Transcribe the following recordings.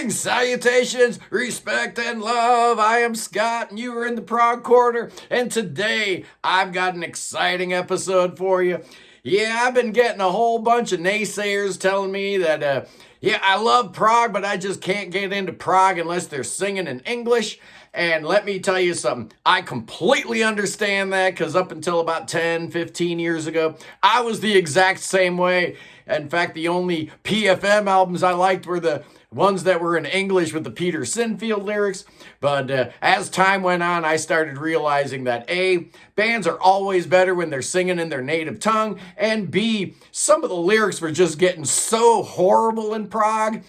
Greetings, salutations, respect, and love. I am Scott, and you are in the Prog Corner. And today, I've got an exciting episode for you. Yeah, I've been getting a whole bunch of naysayers telling me that, I love prog, but I just can't get into prog unless they're singing in English. And let me tell you something, I completely understand that because up until about 10, 15 years ago, I was the exact same way. In fact, the only PFM albums I liked were the ones that were in English with the Peter Sinfield lyrics. But as time went on, I started realizing that A, bands are always better when they're singing in their native tongue, and B, some of the lyrics were just getting so horrible in prog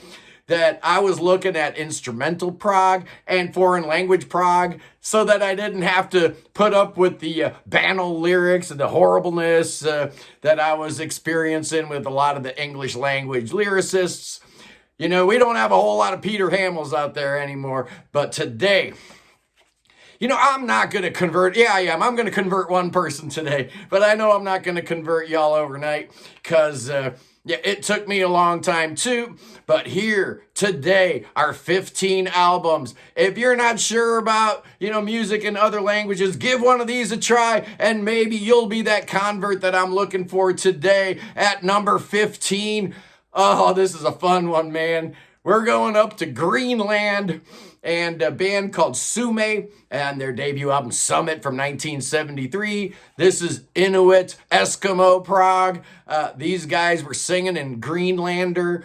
that I was looking at instrumental prog and foreign language prog so that I didn't have to put up with the banal lyrics and the horribleness that I was experiencing with a lot of the English language lyricists. You know, we don't have a whole lot of Peter Hamills out there anymore, but today, I'm not going to convert. Yeah, I am. I'm going to convert one person today, but I know I'm not going to convert y'all overnight because, it took me a long time too, but here today are 15 albums. If you're not sure about, music in other languages, give one of these a try and maybe you'll be that convert that I'm looking for today at number 15. Oh, this is a fun one, man. We're going up to Greenland and a band called Sume and their debut album Summit from 1973. This is Inuit Eskimo prog. These guys were singing in Greenlander,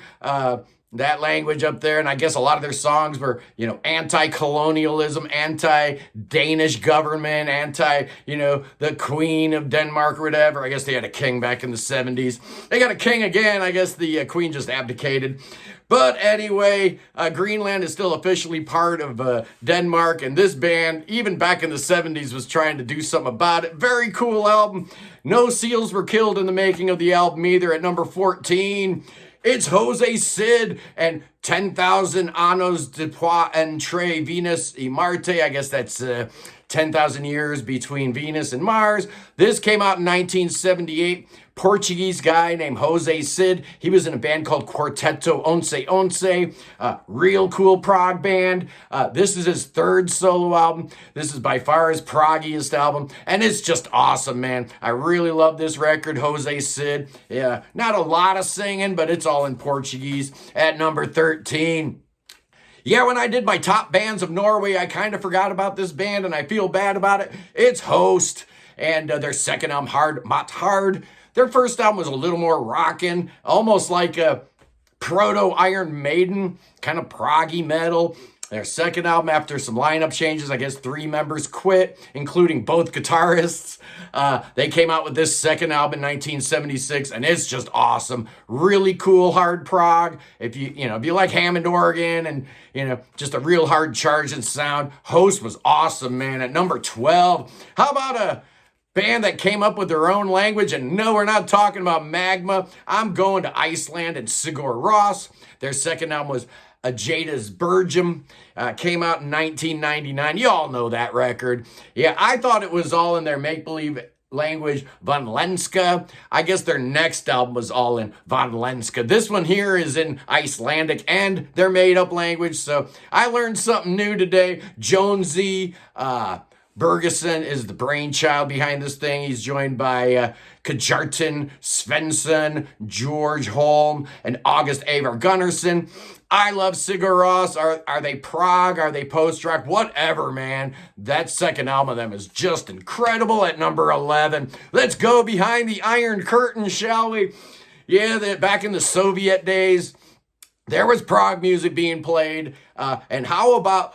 that language up there, and I guess a lot of their songs were, anti-colonialism, anti-Danish government, the Queen of Denmark or whatever. I guess they had a king back in the 70s. They got a king again. I guess the Queen just abdicated. But anyway, Greenland is still officially part of Denmark, and this band, even back in the 70s, was trying to do something about it. Very cool album. No seals were killed in the making of the album either. At number 14, it's José Cid and 10,000 Anos Depois entre Venus y Marte. I guess that's 10,000 years between Venus and Mars. This came out in 1978. Portuguese guy named José Cid. He was in a band called Quarteto Once Once. Real cool prog band. This is his third solo album. This is by far his proggiest album. And it's just awesome, man. I really love this record, José Cid. Yeah, not a lot of singing, but it's all in Portuguese. At number 13. Yeah, when I did my top bands of Norway, I kind of forgot about this band, and I feel bad about it. It's Høst, and their second album, Hard Mat Hard. Their first album was a little more rockin', almost like a proto-Iron Maiden, kind of proggy metal. Their second album, after some lineup changes, I guess 3 members quit, including both guitarists. They came out with this second album in 1976, and it's just awesome. Really cool hard prog. If you like Hammond organ and just a real hard charging sound, Høst was awesome, man. At number 12, how about a band that came up with their own language? And no, we're not talking about Magma. I'm going to Iceland and Sigur Rós. Their second album was Jada's Bergum, came out in 1999. You all know that record. Yeah, I thought it was all in their make-believe language, Vanlenska. I guess their next album was all in Vanlenska. This one here is in Icelandic and their made-up language, so I learned something new today. Jonesy Bergeson is the brainchild behind this thing. He's joined by Kjartan Svensson, George Holm, and August Avar Gunnarsson. I love Sigur Rós. Are they prog? Are they post-rock? Whatever, man. That second album of them is just incredible. At number 11, let's go behind the Iron Curtain, shall we? Yeah, back in the Soviet days, there was prog music being played. And how about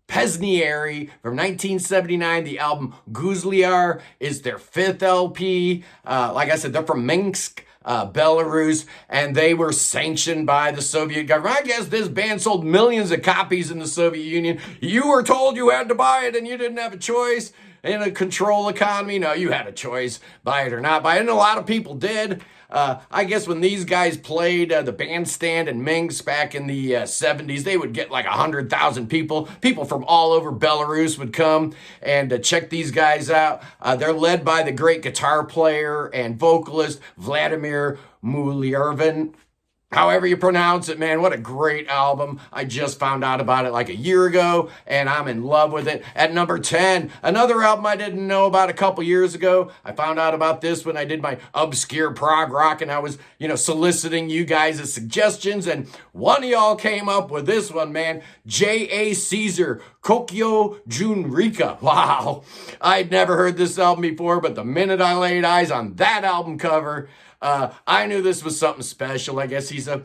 Pesnyary from 1979. The album Guzliar is their 5th LP. Like I said, they're from Minsk, Belarus, and they were sanctioned by the Soviet government. I guess this band sold millions of copies in the Soviet Union. You were told you had to buy it and you didn't have a choice. In a control economy, no, you had a choice, buy it or not buy it, and a lot of people did. I guess when these guys played the bandstand in Minsk back in the 70s, they would get like 100,000 people. People from all over Belarus would come and check these guys out. They're led by the great guitar player and vocalist Vladimir Mulyervin. however you pronounce it, man. What a great album. I just found out about it like a year ago, and I'm in love with it. At number 10, another album I didn't know about a couple years ago. I found out about this when I did my obscure prog rock, and I was, soliciting you guys' suggestions, and one of y'all came up with this one, man. J.A. Caesar, Kokyo Junrika. Wow. I'd never heard this album before, but the minute I laid eyes on that album cover, I knew this was something special. I guess he's a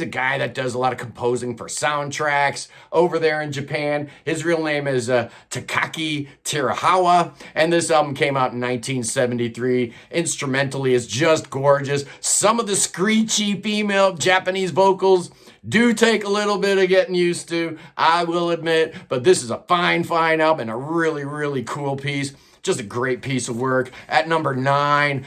guy that does a lot of composing for soundtracks over there in Japan. His real name is Takaki Terahawa, and this album came out in 1973. Instrumentally, it's just gorgeous. Some of the screechy female Japanese vocals do take a little bit of getting used to, I will admit, but this is a fine album and a really, really cool piece. Just a great piece of work. At number 9,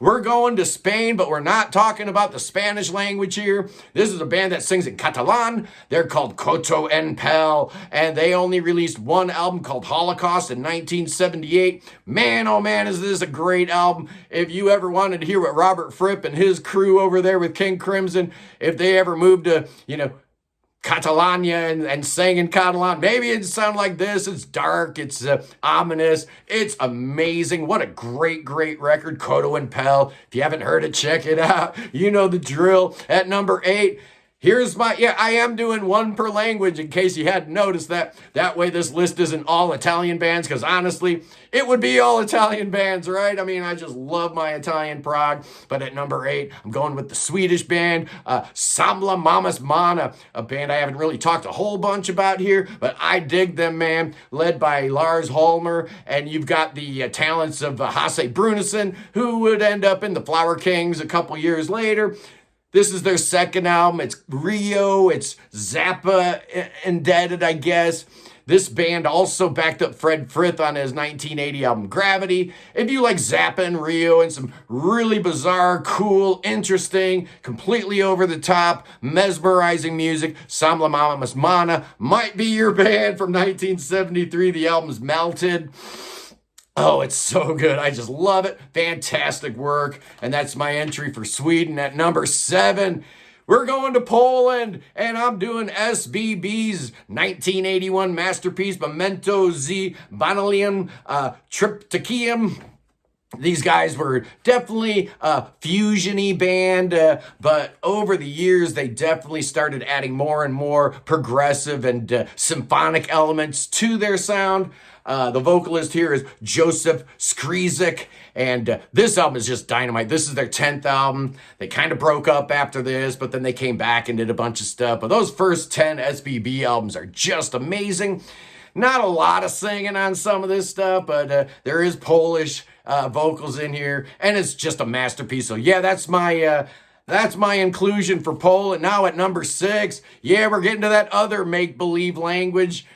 we're going to Spain, but we're not talking about the Spanish language here. This is a band that sings in Catalan. They're called Cotó-en-Pèl, and they only released one album called Holocaust in 1978. Man, oh man, is this a great album. If you ever wanted to hear what Robert Fripp and his crew over there with King Crimson, if they ever moved to, Catalonia and sang in Catalan. Maybe it'd sound like this. It's dark. It's ominous. It's amazing. What a great record, Cotó-en-Pèl. If you haven't heard it, check it out. You know the drill. At number 8, here's I am doing one per language in case you hadn't noticed that. That way this list isn't all Italian bands, because honestly, it would be all Italian bands, right? I mean, I just love my Italian prog. But at number 8, I'm going with the Swedish band, Samla Manna, a band I haven't really talked a whole bunch about here, but I dig them, man. Led by Lars Holmer, and you've got the talents of Hasse Brunesen, who would end up in the Flower Kings a couple years later. This is their second album. It's Rio. It's Zappa indebted, I guess. This band also backed up Fred Frith on his 1980 album Gravity. If you like Zappa and Rio and some really bizarre, cool, interesting, completely over the top, mesmerizing music, Samla Manna might be your band from 1973. The album's Melted. Oh, it's so good. I just love it. Fantastic work. And that's my entry for Sweden. At number 7, we're going to Poland, and I'm doing SBB's 1981 masterpiece, Memento z Banalium Triptychium. These guys were definitely a fusion-y band, but over the years, they definitely started adding more and more progressive and symphonic elements to their sound. The vocalist here is Joseph Skrizik, and this album is just dynamite. This is their 10th album. They kind of broke up after this, but then they came back and did a bunch of stuff. But those first 10 SBB albums are just amazing. Not a lot of singing on some of this stuff, but there is Polish vocals in here, and it's just a masterpiece. So yeah, that's my inclusion for Poland. Now at number 6, yeah, we're getting to that other make-believe language.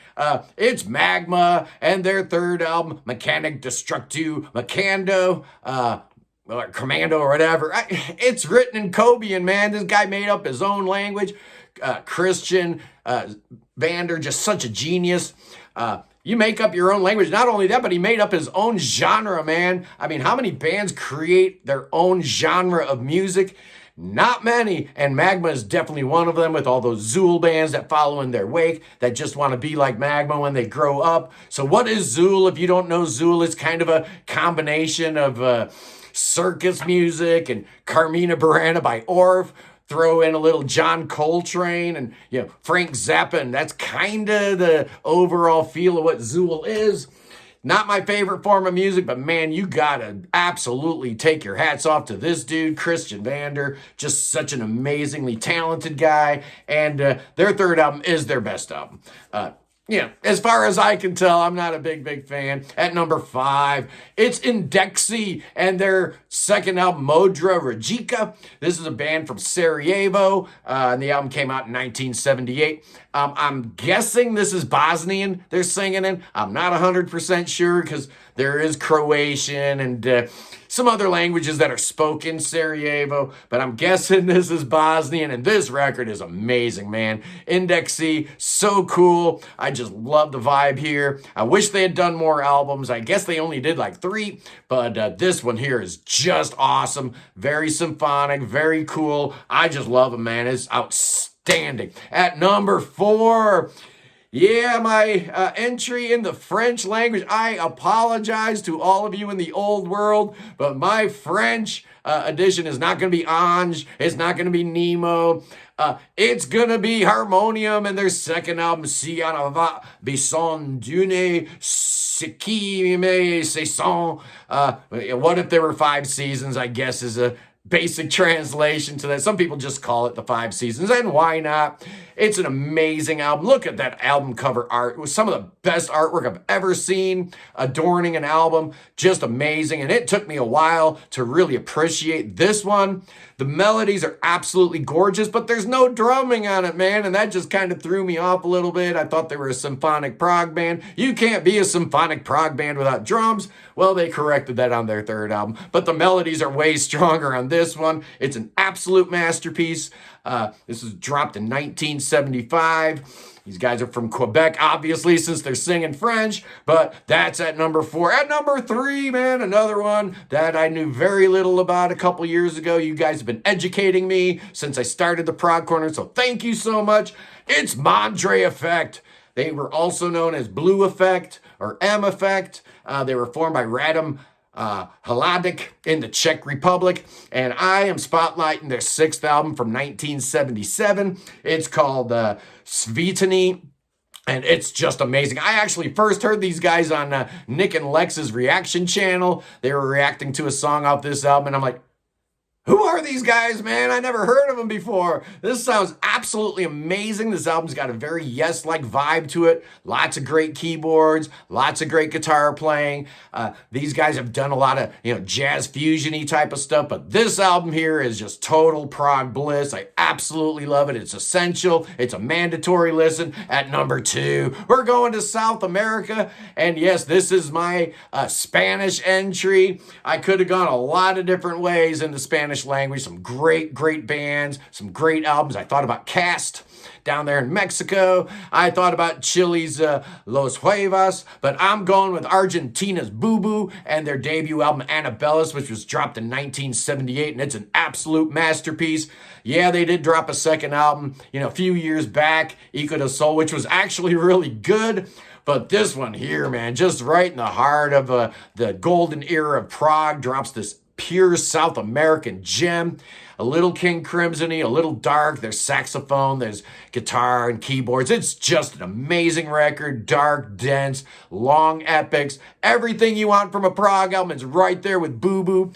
It's Magma and their third album, Mechanic Destructu Mechando, or Commando or whatever. It's written in Kobian, man. This guy made up his own language. Christian Vander, just such a genius. You make up your own language. Not only that, but he made up his own genre, man. I mean, how many bands create their own genre of music? Not many, and Magma is definitely one of them, with all those Zool bands that follow in their wake that just want to be like Magma when they grow up. So what is Zool? If you don't know Zool, it's kind of a combination of circus music and Carmina Burana by Orff. Throw in a little John Coltrane and Frank Zappa, and that's kind of the overall feel of what Zool is. Not my favorite form of music, but man, you gotta absolutely take your hats off to this dude, Christian Vander. Just such an amazingly talented guy, and their third album is their best album. As far as I can tell, I'm not a big fan. At number 5, it's Indexi and their second album, Modra Rajika. This is a band from Sarajevo, and the album came out in 1978. I'm guessing this is Bosnian they're singing in. I'm not 100% sure, because There is Croatian and some other languages that are spoken in Sarajevo, but I'm guessing this is Bosnian, and this record is amazing, man. Indexi, so cool. I just love the vibe here. I wish they had done more albums. I guess they only did like 3, but this one here is just awesome. Very symphonic, very cool. I just love it, man. It's outstanding. At number 4, yeah, my entry in the French language. I apologize to all of you in the old world, but my French edition is not going to be Ange. It's not going to be Nemo. It's going to be Harmonium and their second album, Si on va besoin d'une ce qui me saison. What if there were 5 seasons, I guess, is a basic translation to that. Some people just call it the 5 seasons, and why not? It's an amazing album. Look at that album cover art. It was some of the best artwork I've ever seen adorning an album. Just amazing. And it took me a while to really appreciate this one. The melodies are absolutely gorgeous, but there's no drumming on it, man. And that just kind of threw me off a little bit. I thought they were a symphonic prog band. You can't be a symphonic prog band without drums. Well, they corrected that on their 3rd album, but the melodies are way stronger on this one. It's an absolute masterpiece. This was dropped in 1975. These guys are from Quebec, obviously, since they're singing French, but that's at number 4. At number 3, man, another one that I knew very little about a couple years ago. You guys have been educating me since I started the Prog Corner, so thank you so much. It's Mondre Effect. They were also known as Blue Effect or M Effect. They were formed by Radim Hladic in the Czech Republic, and I am spotlighting their 6th album from 1977. It's called Svitany, and it's just amazing. I actually first heard these guys on Nick and Lex's reaction channel. They were reacting to a song off this album, and I'm like, who are these guys, man? I never heard of them before. This sounds absolutely amazing. This album's got a very Yes-like vibe to it. Lots of great keyboards, lots of great guitar playing. These guys have done a lot of, jazz fusion-y type of stuff, but this album here is just total prog bliss. I absolutely love it. It's essential. It's a mandatory listen. At number 2, we're going to South America, and yes, this is my Spanish entry. I could have gone a lot of different ways in the Spanish language. Some great bands, some great albums. I thought about Cast down there in Mexico. I thought about Chile's Los Huevas, but I'm going with Argentina's Bubu and their debut album Annabellis, which was dropped in 1978, and it's an absolute masterpiece. Yeah, they did drop a second album, a few years back, Eco del Sol, which was actually really good. But this one here, man, just right in the heart of the golden era of prog, drops this pure South American gem. A little King Crimson-y, a little dark. There's saxophone, there's guitar and keyboards. It's just an amazing record. Dark, dense, long epics. Everything you want from a prog album is right there with Bubu.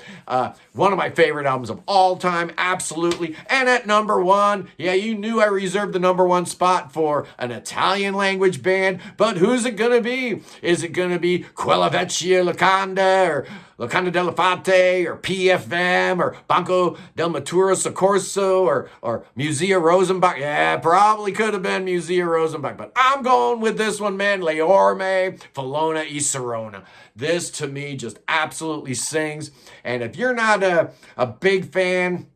One of my favorite albums of all time, absolutely. And at number 1, yeah, you knew I reserved the number 1 spot for an Italian language band, but who's it gonna be? Is it gonna be Quella Vecchia Locanda or Locanda della Fate or PFM or Banco del Maturo Soccorso or Musea Rosenbach? Yeah, probably could have been Musea Rosenbach, but I'm going with this one, man. Le Orme, Folona y Serona. This, to me, just absolutely sings. And if you're not a big fan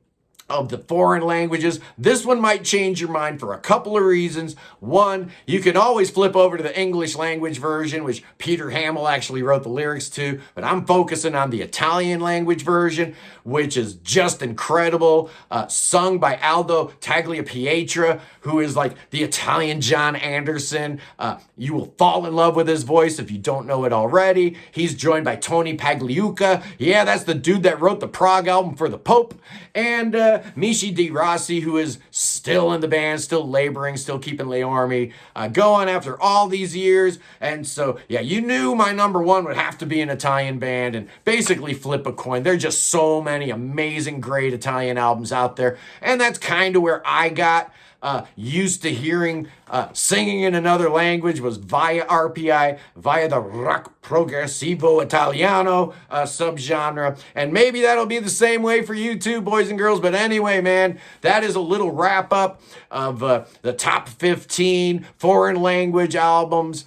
of the foreign languages, this one might change your mind for a couple of reasons. One, you can always flip over to the English language version, which Peter Hamill actually wrote the lyrics to, but I'm focusing on the Italian language version, which is just incredible, sung by Aldo Tagliapietra, who is like the Italian John Anderson. You will fall in love with his voice if you don't know it already. He's joined by Tony Pagliuca. Yeah, that's the dude that wrote the Prog album for the Pope. And Michi Di Rossi, who is still in the band, still laboring, still keeping Le Orme going after all these years. And so, yeah, you knew my number 1 would have to be an Italian band, and basically flip a coin. There are just so many amazing, great Italian albums out there. And that's kind of where I got used to hearing singing in another language, was via RPI, via the rock progressivo Italiano subgenre. And maybe that'll be the same way for you too, boys and girls. But anyway, man, that is a little wrap up of the top 15 foreign language albums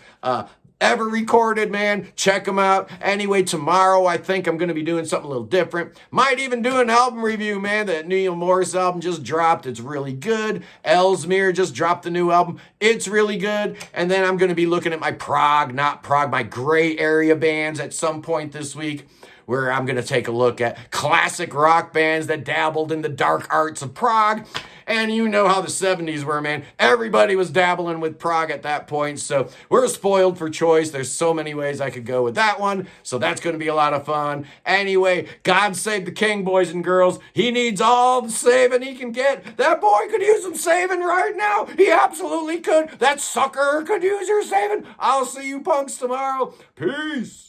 ever recorded, man. Check them out. Anyway, tomorrow I think I'm going to be doing something a little different. Might even do an album review, man. That Neil Morris album just dropped. It's really good. Ellesmere just dropped the new album. It's really good. And then I'm going to be looking at my Prog, not Prog, my gray area bands at some point this week, where I'm going to take a look at classic rock bands that dabbled in the dark arts of Prog. And you know how the 70s were, man. Everybody was dabbling with Prog at that point, so we're spoiled for choice. There's so many ways I could go with that one, so that's going to be a lot of fun. Anyway, God save the king, boys and girls. He needs all the saving he can get. That boy could use some saving right now. He absolutely could. That sucker could use your saving. I'll see you punks tomorrow. Peace.